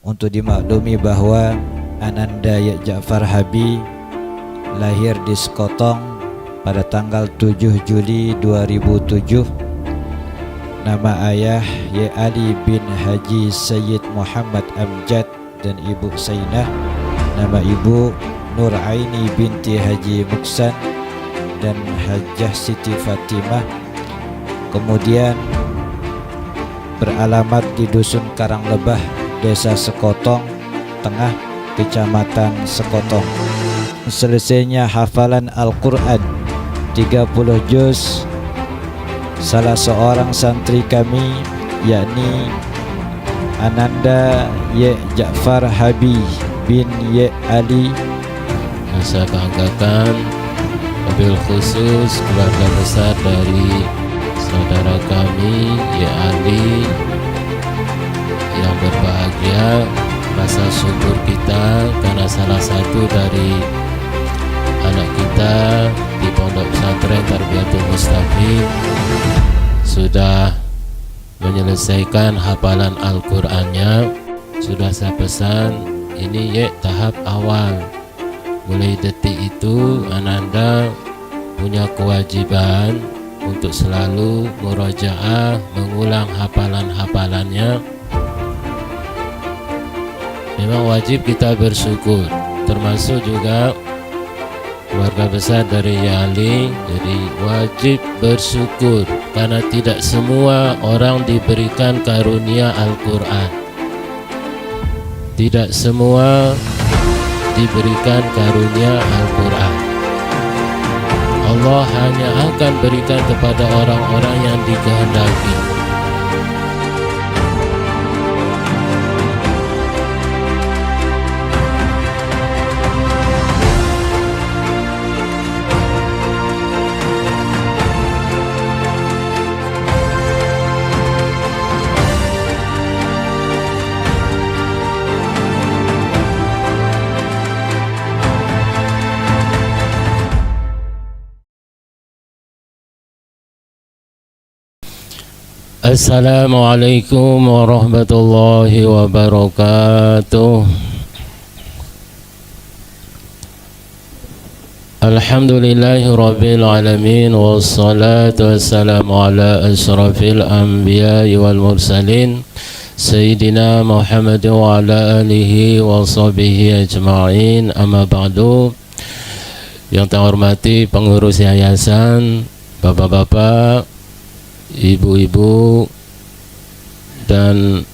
untuk dimaklumi bahwa Ananda Ye Ja'far Habib lahir di Sekotong pada tanggal 7 Juli 2007. Nama ayah Ye Ali bin Haji Sayyid Muhammad Amjad dan ibu Sainah. Nama ibu Nur Aini binti Haji Muksan dan Hajah Siti Fatimah. Kemudian beralamat di Dusun Karanglebah, Desa Sekotong Tengah, Kecamatan Sekotong. Selesainya hafalan Al-Quran 30 juz salah seorang santri kami, yakni Ananda Ye Ja'far Habib bin Ye Ali. Saya banggakan wabil khusus keluarga besar dari saudara kami Ye Ali yang berbahagia. Rasa syukur kita karena salah satu dari anak kita di Pondok Pesantren Tarbiyatul Mustafid sudah menyelesaikan hafalan Al-Qur'annya. Sudah saya pesan, ini ya tahap awal. Mulai detik itu Ananda punya kewajiban untuk selalu murojaah, mengulang hafalan-hafalannya. Memang wajib kita bersyukur, termasuk juga keluarga besar dari Yali. Jadi wajib bersyukur karena tidak semua orang diberikan karunia Al-Quran. Tidak semua diberikan karunia Al-Quran. Allah hanya akan berikan kepada orang-orang yang dikehendaki. Assalamualaikum warahmatullahi wabarakatuh. Alhamdulillahi rabbil alamin, wassalatu wassalamu ala ashrafil anbiya'i wal mursalin Sayyidina Muhammad wa ala alihi wa sahbihi ajma'in. Amma ba'du. Yang terhormati pengurus yayasan, bapak-bapak, ibu-ibu dan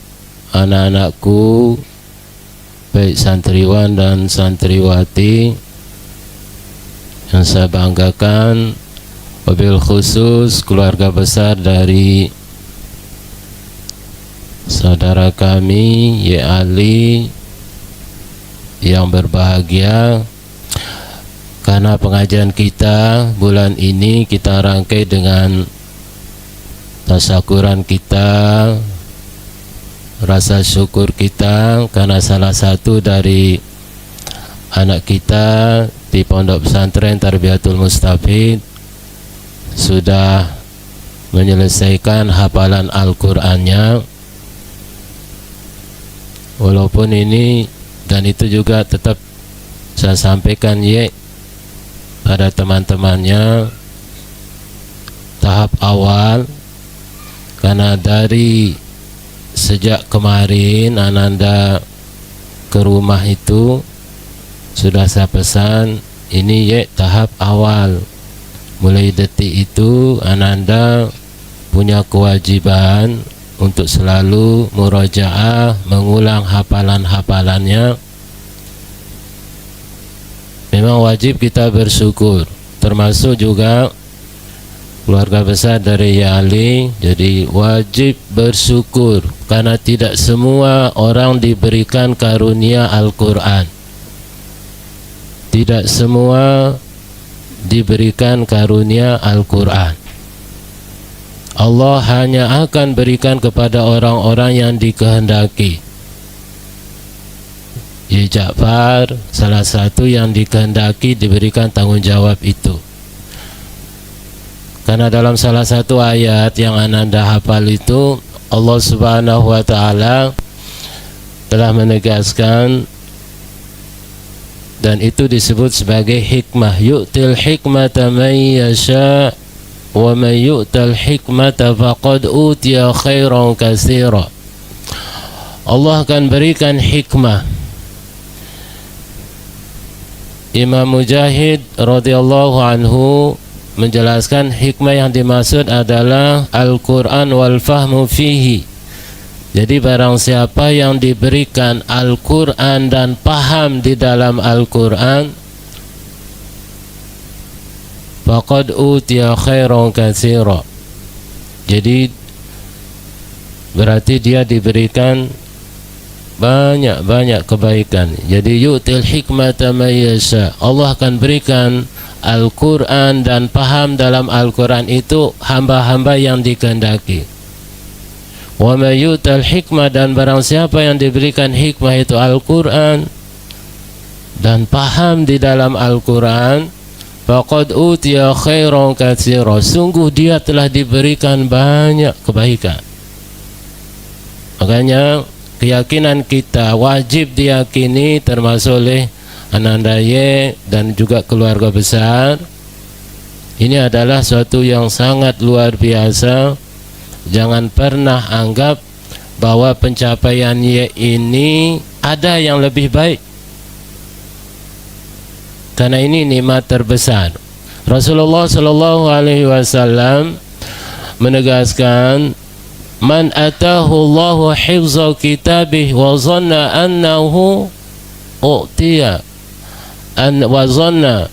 anak-anakku, baik santriwan dan santriwati yang saya banggakan, wabil khusus keluarga besar dari saudara kami Ye Ali yang berbahagia, karena pengajian kita bulan ini kita rangkai dengan tasyakuran kita, rasa syukur kita karena salah satu dari anak kita di Pondok Pesantren Tarbiyatul Mustafid sudah menyelesaikan hafalan Al-Qur'annya. Walaupun ini dan itu juga tetap saya sampaikan pada teman-temannya, tahap awal. Karena dari sejak kemarin Ananda ke rumah itu sudah saya pesan, ini tahap awal. Mulai detik itu Ananda punya kewajiban untuk selalu murojaah, mengulang hafalan-hafalannya. Memang wajib kita bersyukur, termasuk juga keluarga besar dari Yali. Jadi wajib bersyukur karena tidak semua orang diberikan karunia Al-Quran. Tidak semua diberikan karunia Al-Quran. Allah hanya akan berikan kepada orang-orang yang dikehendaki. Ye Ja'far salah satu yang dikehendaki diberikan tanggung jawab itu. Karena dalam salah satu ayat yang Ananda hafal itu, Allah Subhanahu wa ta'ala telah menegaskan, dan itu disebut sebagai hikmah. Yu'til hikmata man yasha wa man yu'tal hikmata faqad utiya khairan katsira. Allah akan berikan hikmah. Imam Mujahid radhiyallahu anhu menjelaskan hikmah yang dimaksud adalah Al-Quran wal fahmu fihi. Jadi barang siapa yang diberikan Al-Quran dan paham di dalam Al-Quran, faqad utiya khairan katsira. Jadi berarti dia diberikan banyak kebaikan. Jadi yu'til hikmata man yasha. Allah akan berikan Al-Quran dan paham dalam Al-Quran itu hamba-hamba yang dikehendaki. Wa may yu'tal hikmah, dan barang siapa yang diberikan hikmah itu Al-Quran dan paham di dalam Al-Quran, faqad utiya khairan katsira. Sungguh dia telah diberikan banyak kebaikan. Makanya keyakinan kita wajib diyakini, termasuk oleh Anandaya dan juga keluarga besar. Ini adalah suatu yang sangat luar biasa. Jangan pernah anggap bahwa pencapaiannya ini ada yang lebih baik, karena ini nikmat terbesar. Rasulullah sallallahu alaihi wasallam menegaskan, man atahu Allahu hifza kitabih wa zanna annahu u'tiya wa zanna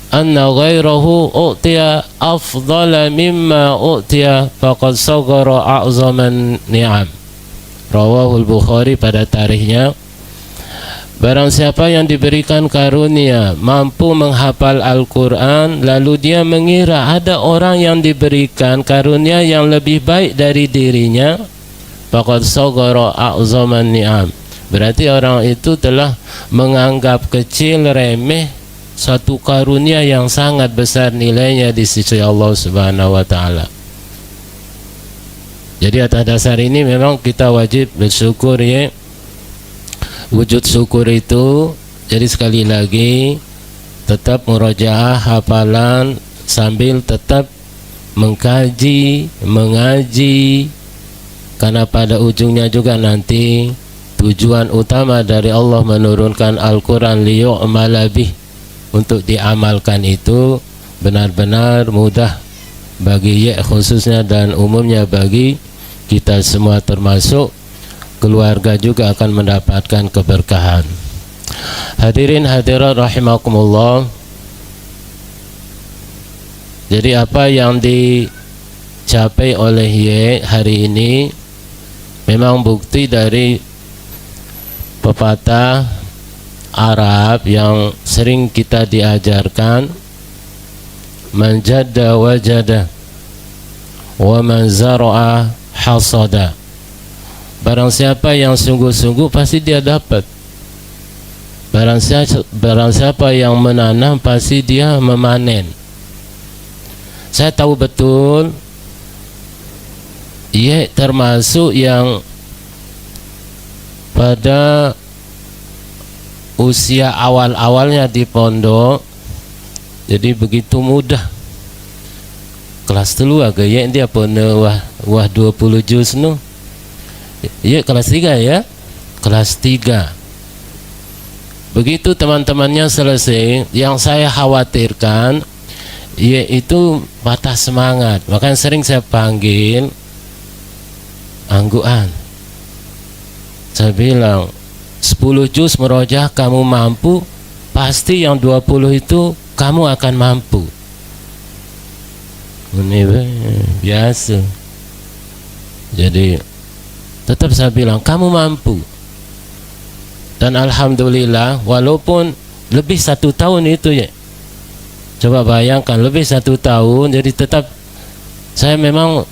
anna ghairahu u'tiya afdala mimma u'tiya faqad saghara a'zaman ni'am. Rawahul Bukhari pada tarikhnya. Barang siapa yang diberikan karunia mampu menghafal Al-Quran, lalu dia mengira ada orang yang diberikan karunia yang lebih baik dari dirinya, faqad saghara a'zaman ni'am. Berarti orang itu telah menganggap kecil, remeh satu karunia yang sangat besar nilainya di sisi Allah Subhanahu wa taala. Jadi atas dasar ini memang kita wajib bersyukur ya. Wujud syukur itu, jadi sekali lagi tetap murojaah hafalan sambil tetap mengkaji, mengaji, karena pada ujungnya juga nanti tujuan utama dari Allah menurunkan Al-Quran liyu'mala bih, untuk diamalkan itu benar-benar mudah bagi khususnya dan umumnya bagi kita semua, termasuk keluarga juga akan mendapatkan keberkahan. Hadirin hadirat rahimakumullah. Jadi apa yang dicapai oleh Y hari ini memang bukti dari pepatah Arab yang sering kita diajarkan, man jadda wajada wa man zara'a hasada. Barang siapa yang sungguh-sungguh pasti dia dapat. Barang siapa yang menanam pasti dia memanen. Saya tahu betul ia termasuk yang pada usia awal-awalnya di pondok, jadi begitu mudah. Kelas 3 gaya dia pun wah 20 juz no. Ya kelas 3 ya. Kelas 3. Begitu teman-temannya selesai, yang saya khawatirkan yaitu patah semangat. Makanya sering saya panggil angguan. Saya bilang 10 juz merojah kamu mampu, pasti yang 20 itu kamu akan mampu. Ini biasa. Jadi tetap saya bilang kamu mampu. Dan alhamdulillah walaupun lebih 1 tahun itu ya. Coba bayangkan lebih 1 tahun, jadi tetap saya memang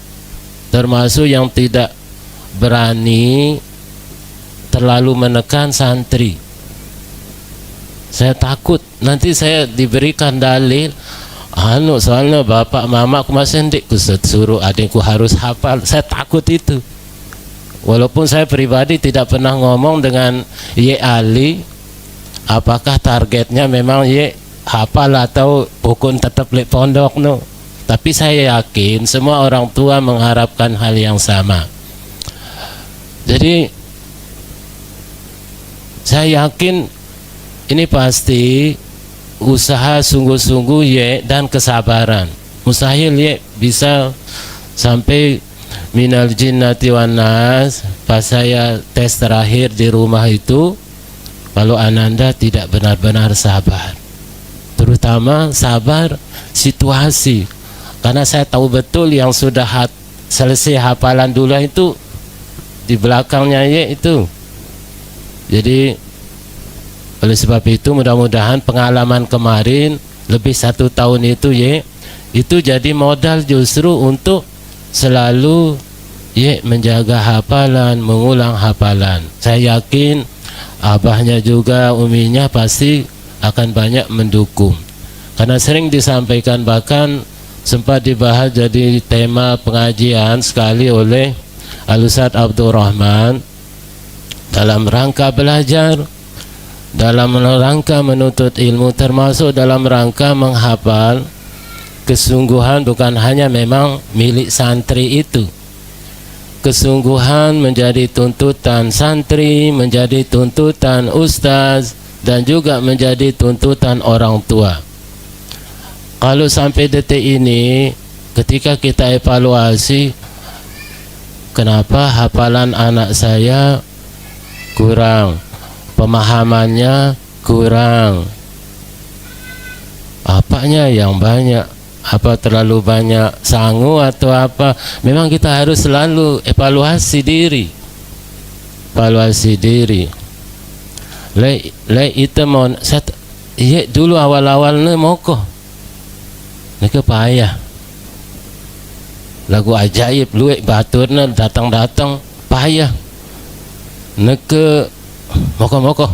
termasuk yang tidak berani terlalu menekan santri. Saya takut nanti saya diberikan dalil, soalnya bapak mama aku masih ndik, suruh adikku harus hafal. Saya takut itu. walaupun saya pribadi tidak pernah ngomong dengan Ye Ali apakah targetnya memang Ye hafal atau pokok tetap lek pondok no. Tapi saya yakin semua orang tua mengharapkan hal yang sama. Jadi saya yakin ini pasti usaha sungguh-sungguh Ye dan kesabaran. Mustahil Ye bisa sampai minal jinnati wan nas. Pas saya tes terakhir di rumah itu, kalau Ananda tidak benar-benar sabar, terutama sabar situasi, karena saya tahu betul yang sudah selesai hafalan dulu itu di belakangnya Ye itu. Jadi oleh sebab itu mudah-mudahan pengalaman kemarin lebih 1 tahun itu Ye itu jadi modal justru untuk selalu Ye menjaga hafalan, mengulang hafalan. Saya yakin abahnya juga uminya pasti akan banyak mendukung, karena sering disampaikan, bahkan sempat dibahas jadi tema pengajian sekali oleh Al-Ustaz Abdurrahman dalam rangka belajar, dalam rangka menuntut ilmu, termasuk dalam rangka menghafal. Kesungguhan bukan hanya memang milik santri itu, kesungguhan menjadi tuntutan santri, menjadi tuntutan ustaz, dan juga menjadi tuntutan orang tua. Kalau sampai detik ini, ketika kita evaluasi, kenapa hafalan anak saya kurang, pemahamannya kurang, apanya yang banyak, apa terlalu banyak sangu atau apa? Memang kita harus selalu evaluasi diri, le itu mau saya dulu awal-awalnya mokoh neke payah lagu ajaib luek baturna datang payah neke mokoh.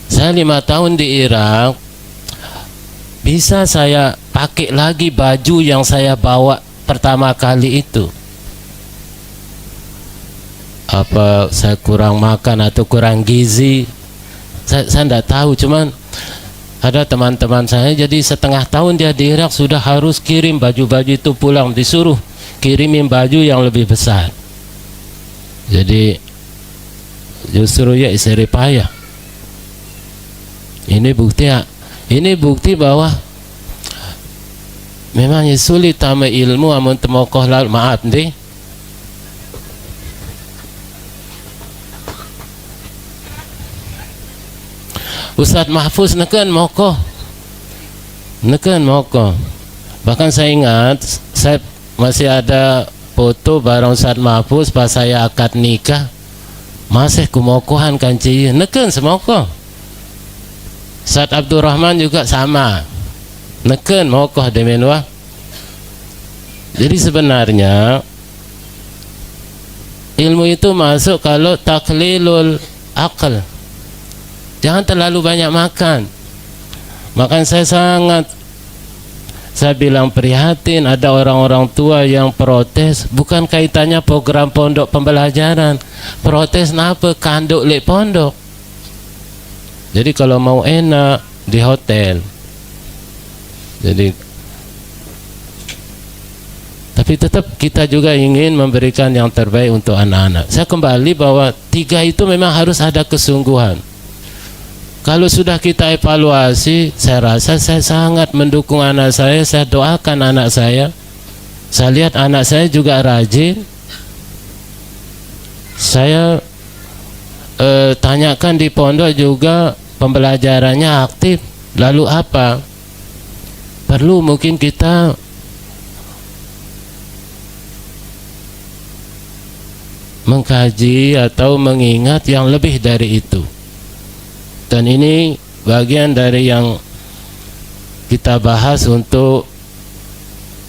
Saya 5 tahun di Irak, bisa saya pakai lagi baju yang saya bawa pertama kali itu. Apa saya kurang makan atau kurang gizi, saya tidak tahu. Cuman ada teman-teman saya, jadi setengah tahun dia di Irak sudah harus kirim baju-baju itu pulang, disuruh kirimin baju yang lebih besar. Jadi justru ya istri payah. Ini bukti bahwa memang sulit tama ilmu amun temokoh lalu maaf nih. Ustaz Mahfuz neken mokoh. Bahkan saya ingat, saya masih ada foto bareng Ustaz Mahfuz pas saya akad nikah, masih kumokohan kanci neken semokoh. Ustaz Abdurrahman juga sama, neken mokoh demenwa. Jadi sebenarnya ilmu itu masuk kalau taklilul akal, jangan terlalu banyak makan. Makan saya bilang prihatin, ada orang-orang tua yang protes, bukan kaitannya program pondok pembelajaran, protes napa kanduk lek pondok. Jadi kalau mau enak di hotel. Jadi tapi tetap kita juga ingin memberikan yang terbaik untuk anak-anak. Saya kembali bahwa 3 itu memang harus ada kesungguhan. Kalau sudah kita evaluasi, saya rasa saya sangat mendukung anak saya doakan anak saya. Saya lihat anak saya juga rajin. Saya tanyakan di pondok juga pembelajarannya aktif. Lalu apa? Perlu mungkin kita mengkaji atau mengingat yang lebih dari itu. Dan ini bagian dari yang kita bahas untuk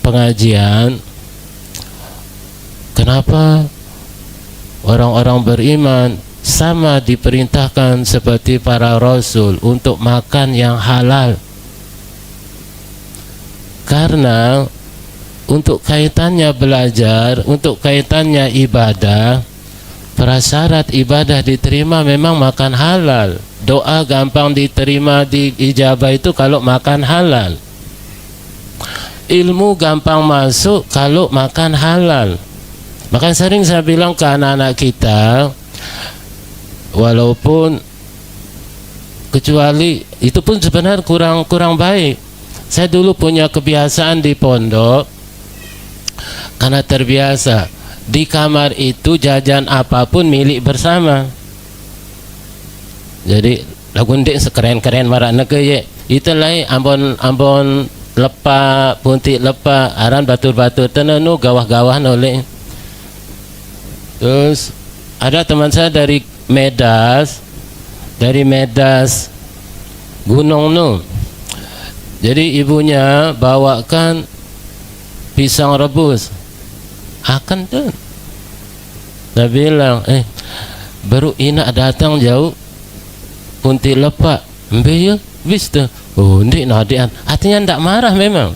pengajian. Kenapa orang-orang beriman sama diperintahkan seperti para rasul untuk makan yang halal? Karena untuk kaitannya belajar, untuk kaitannya ibadah, prasyarat ibadah diterima memang makan halal. Doa gampang diterima, diijabah itu kalau makan halal. Ilmu gampang masuk kalau makan halal. Maka sering saya bilang ke anak-anak kita, walaupun kecuali itu pun sebenarnya kurang baik. Saya dulu punya kebiasaan di pondok, karena terbiasa di kamar itu jajan apapun milik bersama. Jadi lagundik sekeren-keren marak neke ye. Itulah ambon lepa, puntik lepa, aran batur-batur tenenu gawah-gawah noleh. Terus ada teman saya dari Medas Gunung Nu. Jadi ibunya bawakan pisang rebus. Akan tuh. Saya bilang, baru ina datang jauh punti lepak. Mbe ya, bis tuh. Oh, ndik nadian. Artinya ndak marah memang.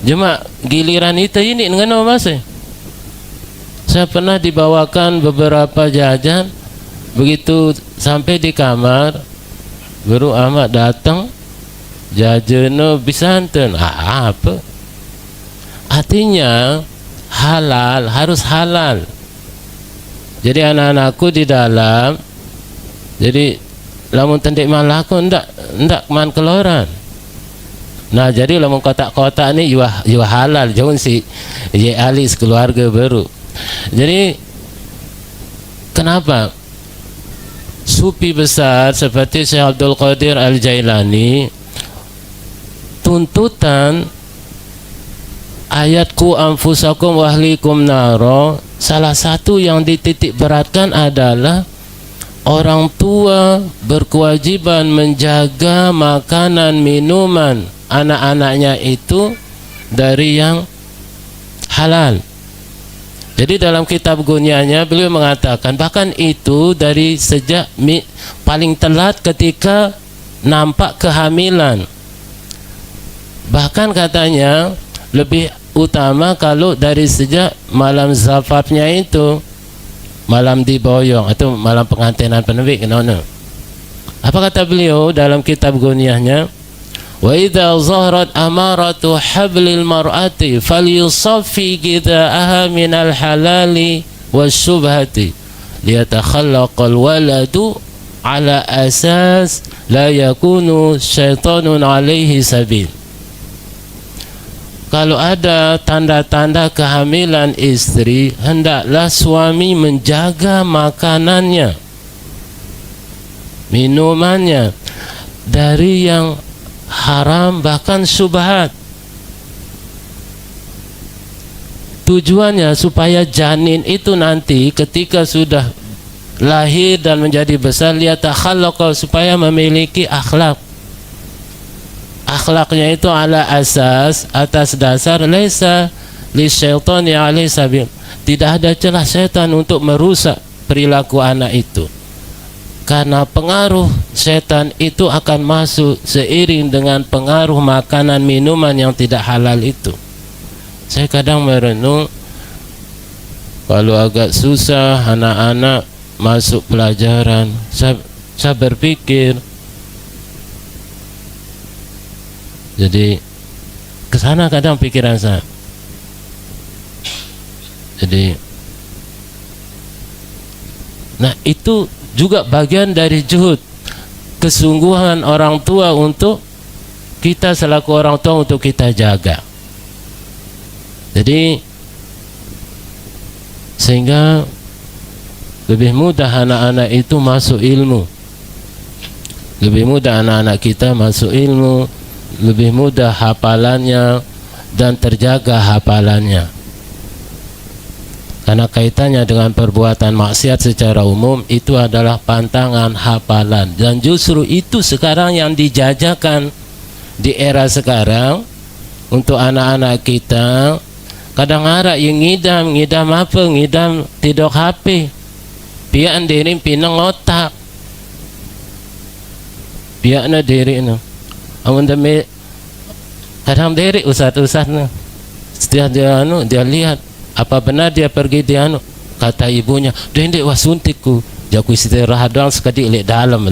Cuma giliran itu ini dengan masih. Saya pernah dibawakan beberapa jajan, begitu sampai di kamar, baru amak datang, jajan bisa anten. Apa? Artinya halal, harus halal. Jadi anak-anakku di dalam, jadi lamun tendek malaku ndak man keloran. Nah jadi lamun kotak-kotak ni juga halal, jangan si ye alis keluarga baru. Jadi kenapa sufi besar seperti Syekh Abdul Qadir Al-Jailani tuntutan ayat ku anfusakum wahlikum naro, salah satu yang dititik beratkan adalah orang tua berkewajiban menjaga makanan minuman anak-anaknya itu dari yang halal. Jadi dalam kitab Gunyanya beliau mengatakan bahkan itu dari sejak paling telat ketika nampak kehamilan. Bahkan katanya lebih utama kalau dari sejak malam zafafnya itu, malam diboyong atau malam pengantinan penebik. Apa kata beliau dalam kitab Gunyahnya? Wa idza zahrat amaratu hablil mar'ati falyusaffi gidaaha minal halali wasyubhati liyatakhallaqal waladu ala asas la yakunu syaitanun alaihi sabil. Kalau ada tanda-tanda kehamilan istri, hendaklah suami menjaga makanannya, minumannya dari yang haram bahkan syubhat. Tujuannya supaya janin itu nanti ketika sudah lahir dan menjadi besar liyatakhallaqa, supaya memiliki akhlak. Akhlaknya itu ala asas, atas dasar laisa li syaitani alaihi sabil. Tidak ada celah setan untuk merusak perilaku anak itu. Karena pengaruh setan itu akan masuk seiring dengan pengaruh makanan minuman yang tidak halal itu. Saya kadang merenung, kalau agak susah anak-anak masuk pelajaran, saya berpikir, jadi kesana kadang pikiran saya. Jadi, nah itu juga bagian dari juhud, kesungguhan orang tua untuk kita selaku orang tua untuk kita jaga. Jadi sehingga lebih mudah anak-anak itu masuk ilmu, lebih mudah anak-anak kita masuk ilmu, lebih mudah hafalannya dan terjaga hafalannya. Karena kaitannya dengan perbuatan maksiat secara umum itu adalah pantangan hafalan, dan justru itu sekarang yang dijajakan di era sekarang untuk anak-anak kita. Kadang harap yang ngidam apa, ngidam tidak HP, pihak diri pinang otak, pihaknya diri no, amun demi kadang diri usat-usat no. Setelah dia lihat apa benar dia pergi kata ibunya, "Dendek wah suntikku." Jaku istirahat doang sekali lek dalam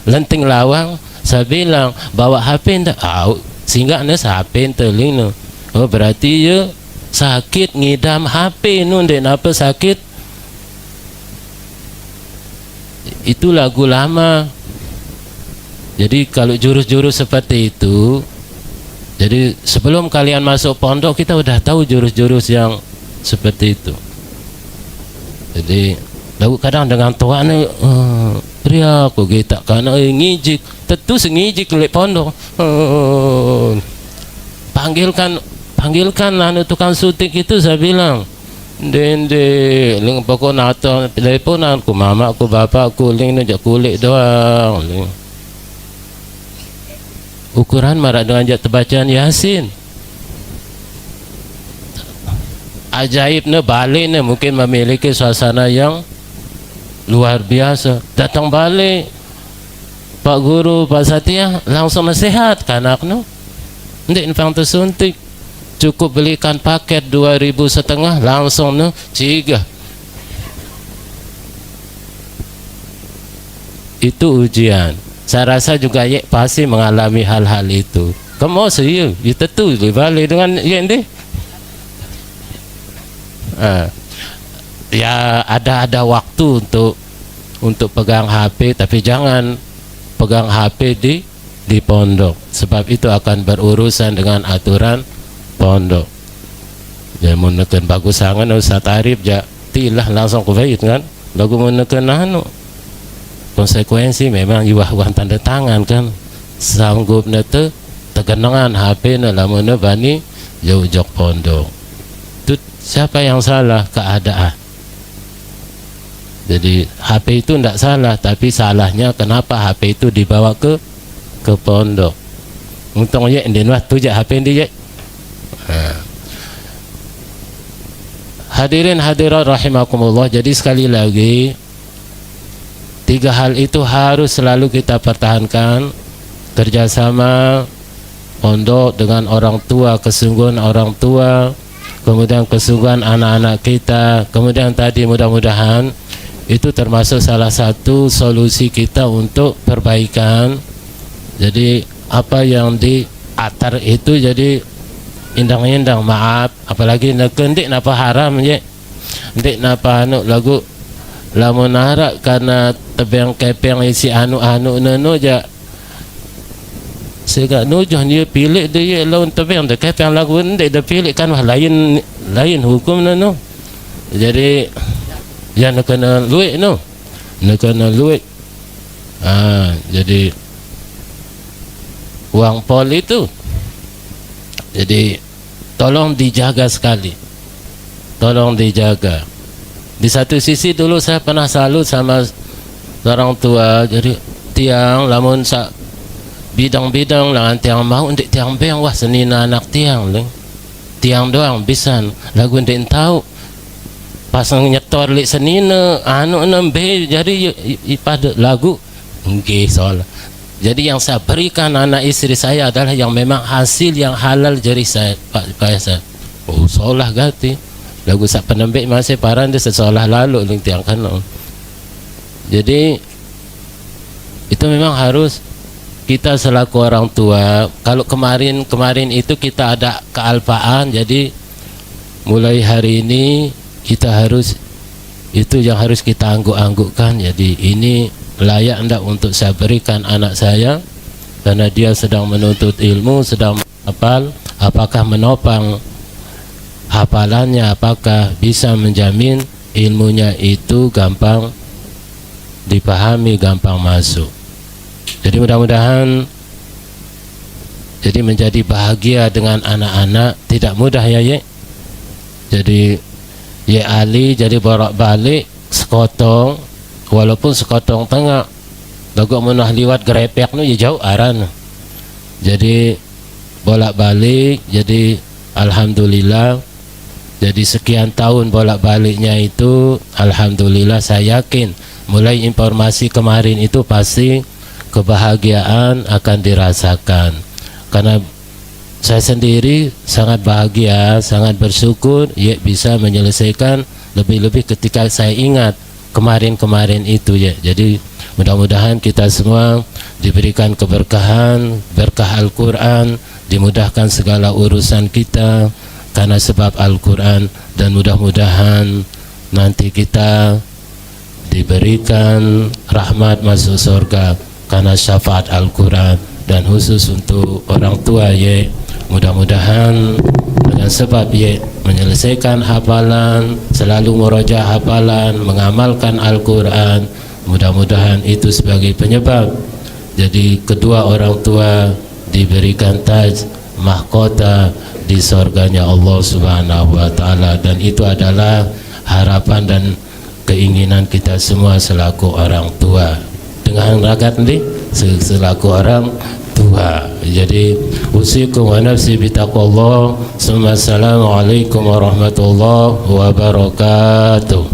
lenting lawang. Saya bilang, "Bawa HP ndak?" Sehingga HP teling. Oh, berarti ya sakit ngidam HP dek napa sakit. Itu lagu lama. Jadi kalau jurus-jurus seperti itu, jadi sebelum kalian masuk pondok kita udah tahu jurus-jurus yang seperti itu. Jadi lagu kadang dengan tuan pria aku kita karena ngijik tentu sengijik lek pondok. Panggilkan tukang suntik itu, saya bilang, "Dende ling pokok nato teleponan ku mama ku bapak ku ling najak kulit doang ling." Ukuran marak dengan jak bacaan Yasin. Ajaibnya baliknya mungkin memiliki suasana yang luar biasa. Datang balik Pak Guru, Pak Satya langsung nasihat kan anaknya. Ndik nfang tersuntik. Cukup belikan paket 2.500 langsung ciga. Itu ujian. Saya rasa juga pasti mengalami hal-hal itu. Kamu serius, kita tu balik dengan deh. Ya ada waktu untuk pegang HP, tapi jangan pegang HP di pondok, sebab itu akan berurusan dengan aturan pondok. Ya menekan bagus sangat Ustaz Arif tilah langsung kuwait kan. Lagu menekan konsekuensi memang iwah tanda tangan kan. Sanggup nete tegenangan HP lamun bani jauh-jauh pondok. Itu siapa yang salah? Keadaan. Jadi HP itu tidak salah, tapi salahnya kenapa HP itu dibawa ke pondok. Untung ye ndin waktu HP dia. Hadirin hadirat rahimakumullah. Jadi sekali lagi 3 hal itu harus selalu kita pertahankan. Kerjasama pondok dengan orang tua, kesungguhan orang tua, kemudian kesungguhan anak-anak kita, kemudian tadi mudah-mudahan itu termasuk salah satu solusi kita untuk perbaikan. Jadi apa yang diatar itu jadi indang-indang, maaf, apalagi kendik napa haram je, ndik napa lagu lamun harak karena tebeng kepeng isi anu neno ja sega nujuh dia pilih dia lawan tebeng de kepeng lagu ndik de pilih kan lain hukum neno. Jadi ya nak kena luit nak kena luit. Jadi uang pol itu jadi tolong dijaga sekali, tolong dijaga. Di satu sisi dulu saya pernah salut sama orang tua, jadi tiang lamun bidang-bidang lah tiang mau ndik tiang beng wah senina anak tiang tiang doang bisa lagu ndik tahu pasang nyetor lik senina nembe jadi pada lagu nggih soal. Jadi yang saya berikan anak istri saya adalah yang memang hasil yang halal dari saya Pak saya. Oh seolah ganti lagu sak penembek masih paran dia seolah lalu ling tiang kan. Jadi itu memang harus kita selaku orang tua. Kalau kemarin itu kita ada kealpaan, jadi mulai hari ini kita harus itu yang harus kita angguk-anggukkan. Jadi ini layak enggak untuk saya berikan anak saya karena dia sedang menuntut ilmu, sedang hafal, apakah menopang hafalannya, apakah bisa menjamin ilmunya itu gampang dipahami, gampang masuk. Jadi mudah-mudahan jadi menjadi bahagia dengan anak-anak tidak mudah ya ye. Jadi ye Ali jadi bolak-balik sekotong, walaupun sekotong tengah lagu menah liwat gerepek nu jauh aran. Jadi bolak-balik, jadi alhamdulillah. Jadi sekian tahun bolak-baliknya itu alhamdulillah saya yakin mulai informasi kemarin itu pasti kebahagiaan akan dirasakan. Karena saya sendiri sangat bahagia, sangat bersyukur ya bisa menyelesaikan, lebih-lebih ketika saya ingat kemarin-kemarin itu ya. Jadi mudah-mudahan kita semua diberikan keberkahan, berkah Al-Quran, dimudahkan segala urusan kita karena sebab Al-Quran, dan mudah-mudahan nanti kita diberikan rahmat masuk surga karena syafaat Al-Quran. Dan khusus untuk orang tua ya, mudah-mudahan dengan sebab ya menyelesaikan hafalan, selalu murojaah hafalan, mengamalkan Al-Quran, mudah-mudahan itu sebagai penyebab jadi kedua orang tua diberikan taj mahkota di surganya Allah Subhanahu wa taala, dan itu adalah harapan dan keinginan kita semua selaku orang tua. Dengan ragat nih selaku orang tua. Jadi usikum wa nafsi bitaqwallah. Assalamualaikum warahmatullahi wabarakatuh.